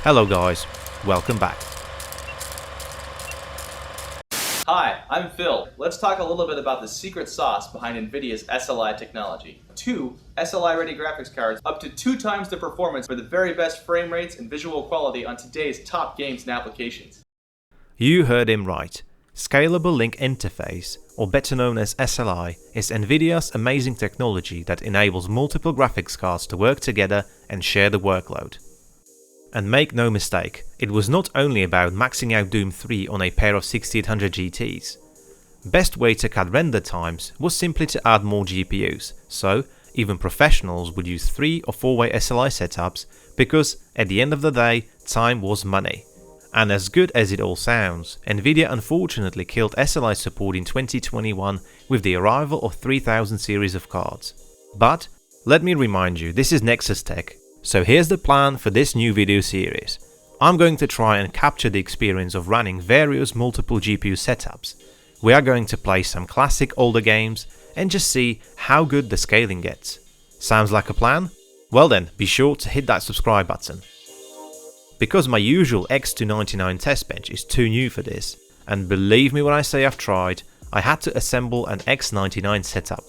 Hello guys, welcome back. Hi, I'm Phil. Let's talk a little bit about the secret sauce behind NVIDIA's SLI technology. 2 SLI-ready graphics cards up to 2 times the performance for the very best frame rates and visual quality on today's top games and applications. You heard him right. Scalable Link Interface, or better known as SLI, is NVIDIA's amazing technology that enables multiple graphics cards to work together and share the workload. And make no mistake, it was not only about maxing out Doom 3 on a pair of 6800 GTs. Best way to cut render times was simply to add more GPUs, so even professionals would use 3 or 4-way SLI setups because at the end of the day, time was money. And as good as it all sounds, NVIDIA unfortunately killed SLI support in 2021 with the arrival of 3000 series of cards. But let me remind you, this is Nexus Tech. So here's the plan for this new video series. I'm going to try and capture the experience of running various multiple GPU setups. We are going to play some classic older games and just see how good the scaling gets. Sounds like a plan? Well then, be sure to hit that subscribe button. Because my usual X299 test bench is too new for this, and believe me when I say I've tried, I had to assemble an X99 setup.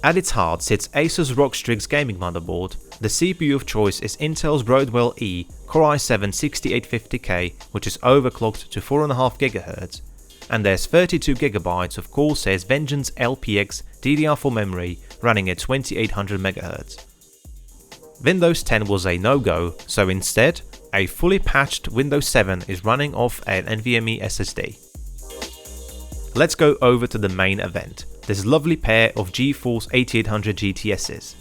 At its heart sits Asus ROG Strix gaming motherboard. The CPU of choice is Intel's Broadwell E Core i7-6850K, which is overclocked to 4.5 GHz, and there's 32GB of Corsair's Vengeance LPX DDR4 memory running at 2800 MHz. Windows 10 was a no-go, so instead, a fully patched Windows 7 is running off an NVMe SSD. Let's go over to the main event, this lovely pair of GeForce 8800 GTSs.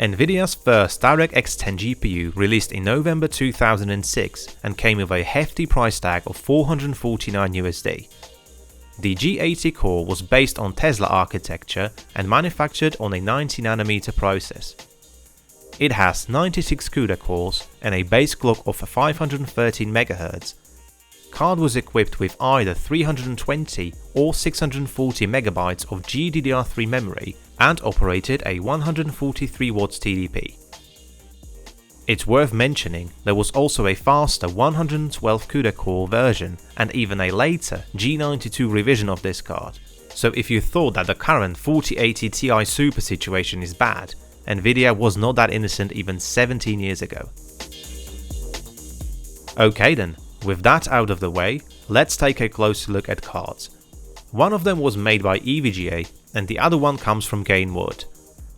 NVIDIA's first DirectX 10 GPU released in November 2006 and came with a hefty price tag of $449 USD. The G80 core was based on Tesla architecture and manufactured on a 90nm process. It has 96 CUDA cores and a base clock of 513 MHz. Card was equipped with either 320 or 640 MB of GDDR3 memory and operated a 143 watts TDP. It's worth mentioning there was also a faster 112 CUDA core version and even a later G92 revision of this card, so if you thought that the current 4080 Ti Super situation is bad, NVIDIA was not that innocent even 17 years ago. Okay then, with that out of the way, let's take a closer look at cards. One of them was made by EVGA and the other one comes from Gainwood.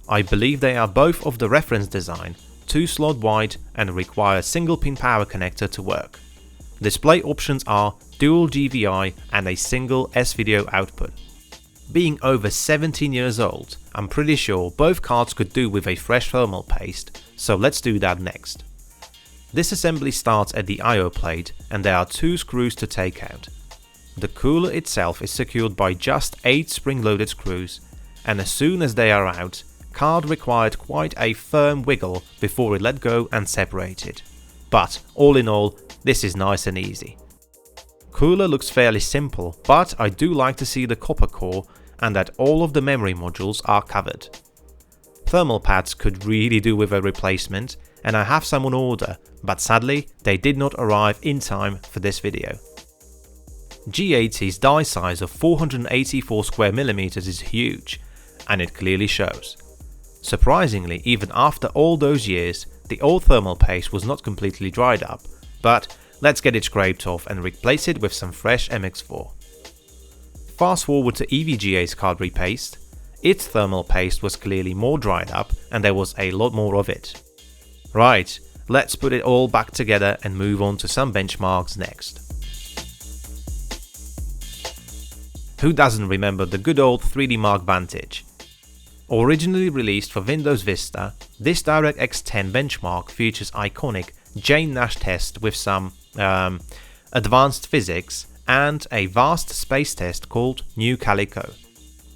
I believe they are both of the reference design, 2 slot wide and require a single pin power connector to work. Display options are dual DVI and a single S-video output. Being over 17 years old, I'm pretty sure both cards could do with a fresh thermal paste, so let's do that next. Disassembly starts at the I/O plate and there are 2 screws to take out. The cooler itself is secured by just 8 spring-loaded screws, and as soon as they are out, card required quite a firm wiggle before it let go and separated. But all in all, this is nice and easy. Cooler looks fairly simple, but I do like to see the copper core and that all of the memory modules are covered. Thermal pads could really do with a replacement, and I have some on order, but sadly they did not arrive in time for this video. G80's die size of 484 square millimeters is huge, and it clearly shows. Surprisingly, even after all those years, the old thermal paste was not completely dried up, but let's get it scraped off and replace it with some fresh MX4. Fast forward to EVGA's card repaste. Its thermal paste was clearly more dried up and there was a lot more of it. Right, let's put it all back together and move on to some benchmarks next. Who doesn't remember the good old 3D Mark Vantage? Originally released for Windows Vista, this DirectX 10 benchmark features iconic Jane Nash test with some advanced physics and a vast space test called New Calico,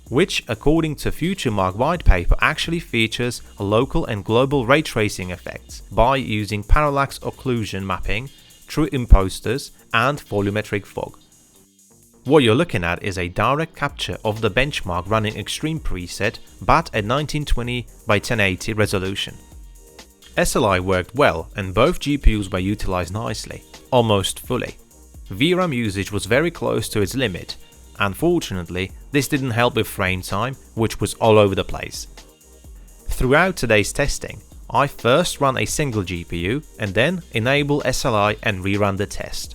which according to Future Mark white paper actually features local and global ray tracing effects by using parallax occlusion mapping, true imposters and volumetric fog. What you're looking at is a direct capture of the benchmark running Extreme preset but at 1920 by 1080 resolution. SLI worked well and both GPUs were utilized nicely, almost fully. VRAM usage was very close to its limit. Unfortunately, this didn't help with frame time, which was all over the place. Throughout today's testing, I first run a single GPU and then enable SLI and rerun the test.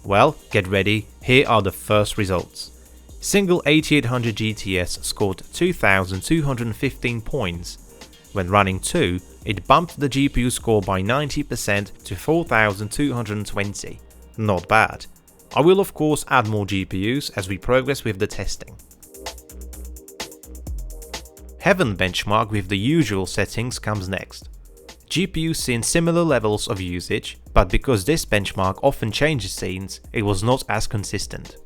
Well, get ready, here are the first results. Single 8800 GTS scored 2215 points. When running 2, it bumped the GPU score by 90% to 4220. Not bad. I will of course add more GPUs as we progress with the testing. Heaven benchmark with the usual settings comes next. GPUs seen similar levels of usage, but because this benchmark often changes scenes, it was not as consistent.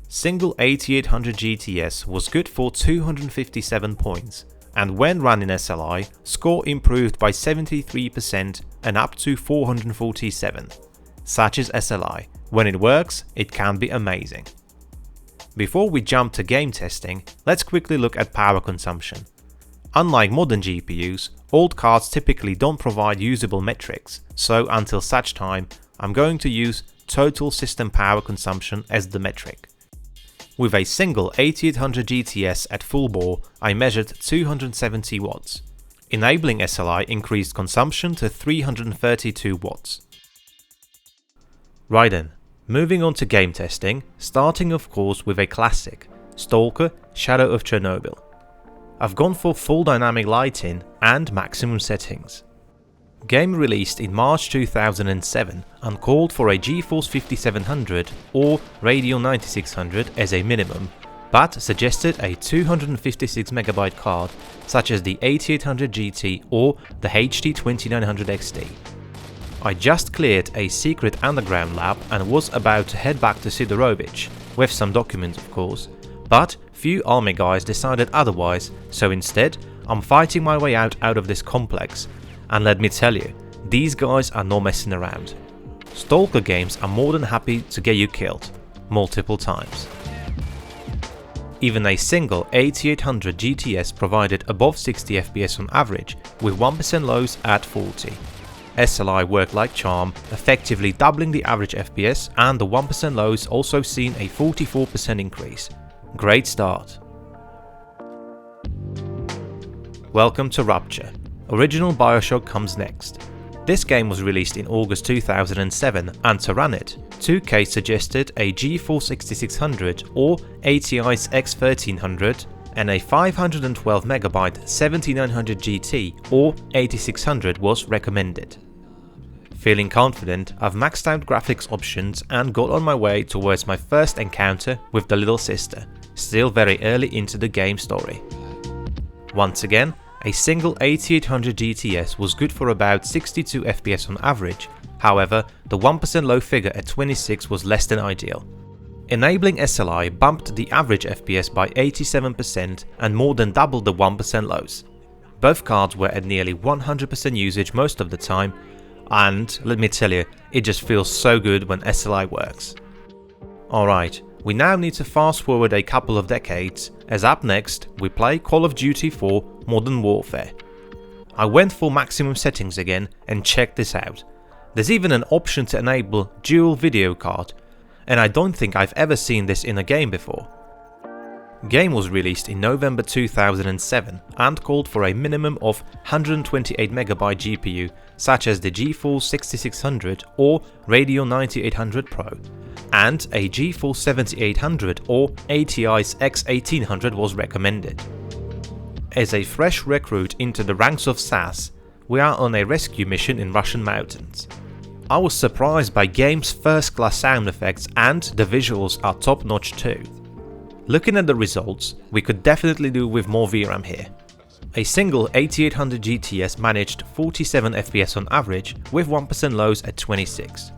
Single 8800 GTS was good for 257 points, and when run in SLI, score improved by 73% and up to 447. Such is SLI. When it works, it can be amazing. Before we jump to game testing, let's quickly look at power consumption. Unlike modern GPUs, old cards typically don't provide usable metrics, so until such time, I'm going to use total system power consumption as the metric. With a single 8800 GTS at full bore, I measured 270 watts. Enabling SLI increased consumption to 332 watts. Right then, moving on to game testing, starting of course with a classic, Stalker Shadow of Chernobyl. I've gone for full dynamic lighting and maximum settings. Game released in March 2007 and called for a GeForce 5700 or Radeon 9600 as a minimum, but suggested a 256MB card such as the 8800 GT or the HD 2900 XT. I just cleared a secret underground lab and was about to head back to Sidorovich, with some documents of course, but few army guys decided otherwise, so instead I'm fighting my way out of this complex, and let me tell you, these guys are not messing around. Stalker games are more than happy to get you killed, multiple times. Even a single 8800 GTS provided above 60 FPS on average, with 1% lows at 40. SLI worked like charm, effectively doubling the average FPS, and the 1% lows also seen a 44% increase. Great start. Welcome to Rupture. Original BIOSHOCK comes next. This game was released in August 2007, and to run it, 2K suggested a GeForce 6600 or ATI's X1300 and a 512MB 7900 GT or 8600 was recommended. Feeling confident, I've maxed out graphics options and got on my way towards my first encounter with the little sister, still very early into the game story. Once again, a single 8800 GTS was good for about 62 FPS on average, however, the 1% low figure at 26 was less than ideal. Enabling SLI bumped the average FPS by 87% and more than doubled the 1% lows. Both cards were at nearly 100% usage most of the time, and let me tell you, it just feels so good when SLI works. Alright, we now need to fast forward a couple of decades, as up next we play Call of Duty 4 Modern Warfare. I went for maximum settings again and checked this out. There's even an option to enable dual video card, and I don't think I've ever seen this in a game before. Game was released in November 2007 and called for a minimum of 128MB GPU such as the GeForce 6600 or Radeon 9800 Pro, and a GeForce 7800 or ATI's X1800 was recommended. As a fresh recruit into the ranks of SAS, we are on a rescue mission in Russian mountains. I was surprised by game's first class sound effects, and the visuals are top notch too. Looking at the results, we could definitely do with more VRAM here. A single 8800 GTS managed 47 FPS on average with 1% lows at 26.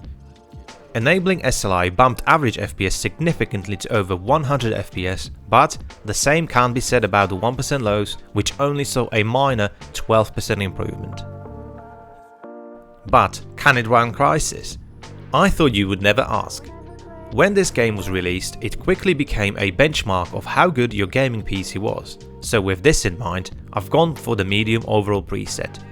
Enabling SLI bumped average FPS significantly to over 100 FPS, but the same can't be said about the 1% lows, which only saw a minor 12% improvement. But can it run Crysis? I thought you would never ask. When this game was released, it quickly became a benchmark of how good your gaming PC was, so with this in mind, I've gone for the medium overall preset.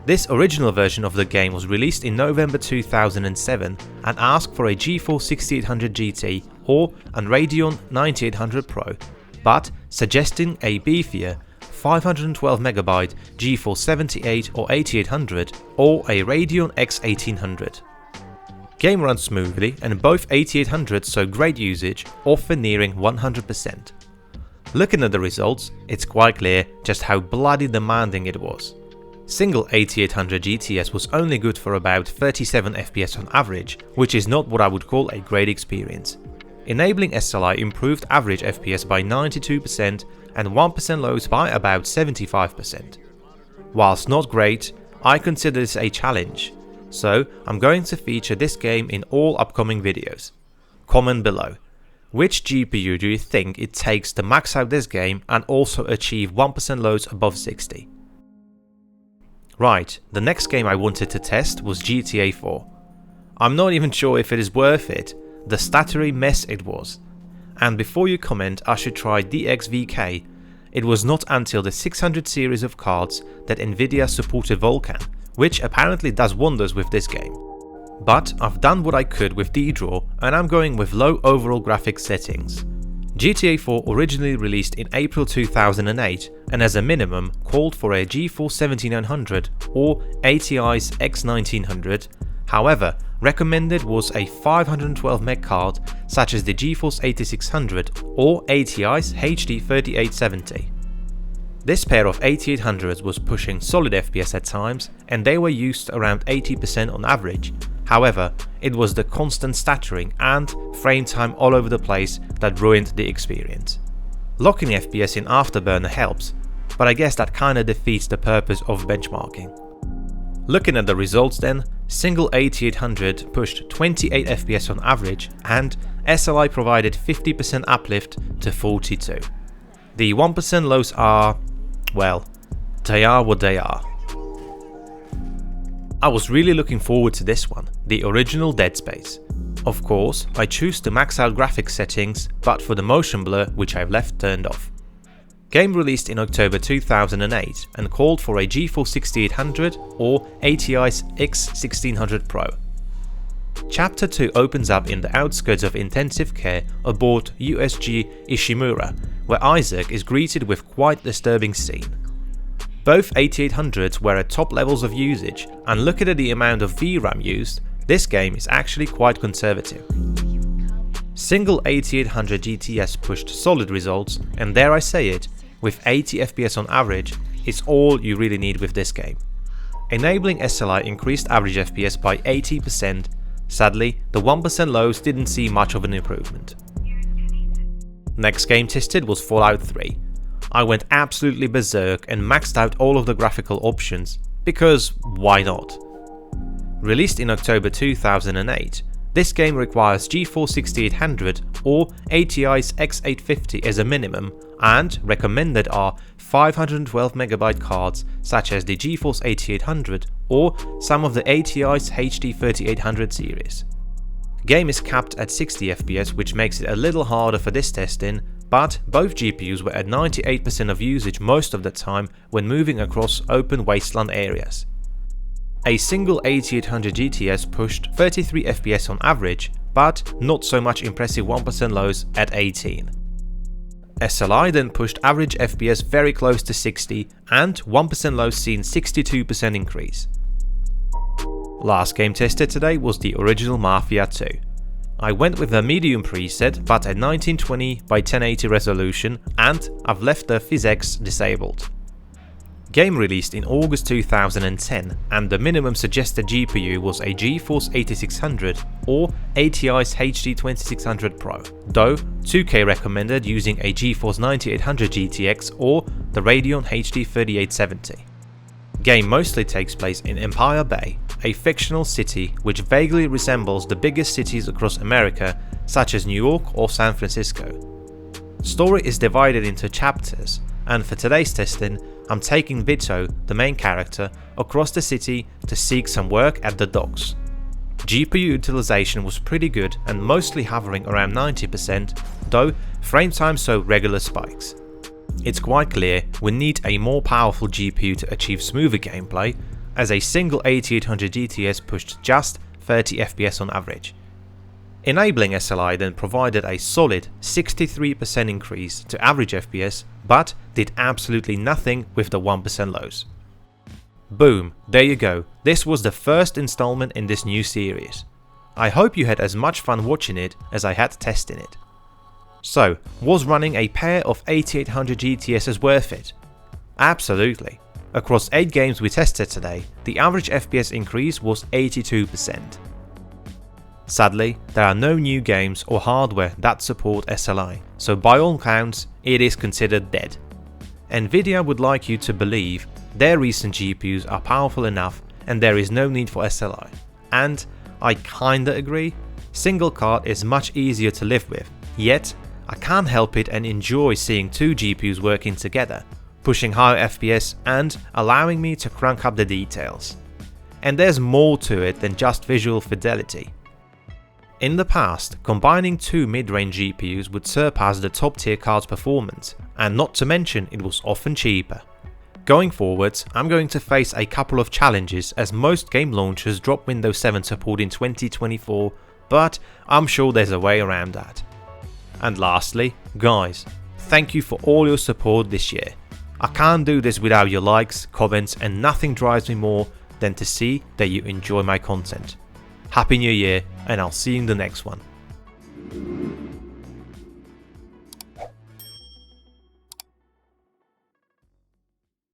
This original version of the game was released in November 2007 and asked for a GeForce 6800 GT or a Radeon 9800 Pro, but suggesting a beefier 512MB GeForce 78 or 8800 or a Radeon X 1800. Game runs smoothly and both 8800s show great usage, often nearing 100%. Looking at the results, it's quite clear just how bloody demanding it was. Single 8800 GTS was only good for about 37 FPS on average, which is not what I would call a great experience. Enabling SLI improved average FPS by 92% and 1% lows by about 75%. Whilst not great, I consider this a challenge, so I'm going to feature this game in all upcoming videos. Comment below, which GPU do you think it takes to max out this game and also achieve 1% loads above 60? Right, the next game I wanted to test was GTA 4. I'm not even sure if it is worth it, the stuttery mess it was. And before you comment I should try DXVK, it was not until the 600 series of cards that Nvidia supported Vulkan, which apparently does wonders with this game. But I've done what I could with D-Draw and I'm going with low overall graphics settings. GTA 4 originally released in April 2008 and as a minimum called for a GeForce 7900 or ATI's X1900, however recommended was a 512MB card such as the GeForce 8600 or ATI's HD 3870. This pair of 8800s was pushing solid FPS at times and they were used around 80% on average. However, it was the constant stuttering and frame time all over the place that ruined the experience. Locking FPS in Afterburner helps, but I guess that kinda defeats the purpose of benchmarking. Looking at the results then, single 8800 pushed 28 FPS on average and SLI provided 50% uplift to 42. The 1% lows are, well, they are what they are. I was really looking forward to this one, the original Dead Space. Of course, I choose to max out graphics settings, but for the motion blur, which I've left turned off. Game released in October 2008 and called for a GeForce 6800 or ATI's X1600 Pro. Chapter 2 opens up in the outskirts of intensive care aboard USG Ishimura, where Isaac is greeted with quite disturbing scene. Both 8800s were at top levels of usage, and looking at the amount of VRAM used, this game is actually quite conservative. Single 8800 GTS pushed solid results, and dare I say it, with 80 FPS on average, is all you really need with this game. Enabling SLI increased average FPS by 80%, sadly the 1% lows didn't see much of an improvement. Next game tested was Fallout 3. I went absolutely berserk and maxed out all of the graphical options, because why not? Released in October 2008, this game requires GeForce 6800 or ATI's X850 as a minimum, and recommended are 512MB cards such as the GeForce 8800 or some of the ATI's HD 3800 series. Game is capped at 60 FPS, which makes it a little harder for this testing, but both GPUs were at 98% of usage most of the time when moving across open wasteland areas. A single 8800 GTS pushed 33 FPS on average, but not so much impressive 1% lows at 18. SLI then pushed average FPS very close to 60 and 1% lows seen 62% increase. Last game tested today was the original MAFIA 2. I went with a medium preset but at 1920 by 1080 resolution, and I've left the PhysX disabled. Game released in August 2010 and the minimum suggested GPU was a GeForce 8600 or ATI's HD 2600 Pro, though 2K recommended using a GeForce 9800 GTX or the Radeon HD 3870. Game mostly takes place in Empire Bay, a fictional city which vaguely resembles the biggest cities across America such as New York or San Francisco. Story is divided into chapters, and for today's testing I'm taking Vito, the main character, across the city to seek some work at the docks. GPU utilization was pretty good and mostly hovering around 90%, though frame time showed regular spikes. It's quite clear we need a more powerful GPU to achieve smoother gameplay, as a single 8800 GTS pushed just 30 FPS on average. Enabling SLI then provided a solid 63% increase to average FPS, but did absolutely nothing with the 1% lows. Boom, there you go, this was the first installment in this new series. I hope you had as much fun watching it as I had testing it. So, was running a pair of 8800 GTSs worth it? Absolutely. Across 8 games we tested today, the average FPS increase was 82%. Sadly, there are no new games or hardware that support SLI, so by all counts, it is considered dead. Nvidia would like you to believe their recent GPUs are powerful enough and there is no need for SLI. And I kinda agree, single card is much easier to live with, yet I can't help it and enjoy seeing 2 GPUs working together, pushing higher FPS and allowing me to crank up the details. And there's more to it than just visual fidelity. In the past, combining 2 mid-range GPUs would surpass the top tier card's performance, and not to mention it was often cheaper. Going forwards, I'm going to face a couple of challenges as most game launchers drop Windows 7 support in 2024, but I'm sure there's a way around that. And lastly, guys, thank you for all your support this year. I can't do this without your likes, comments, and nothing drives me more than to see that you enjoy my content. Happy New Year, and I'll see you in the next one.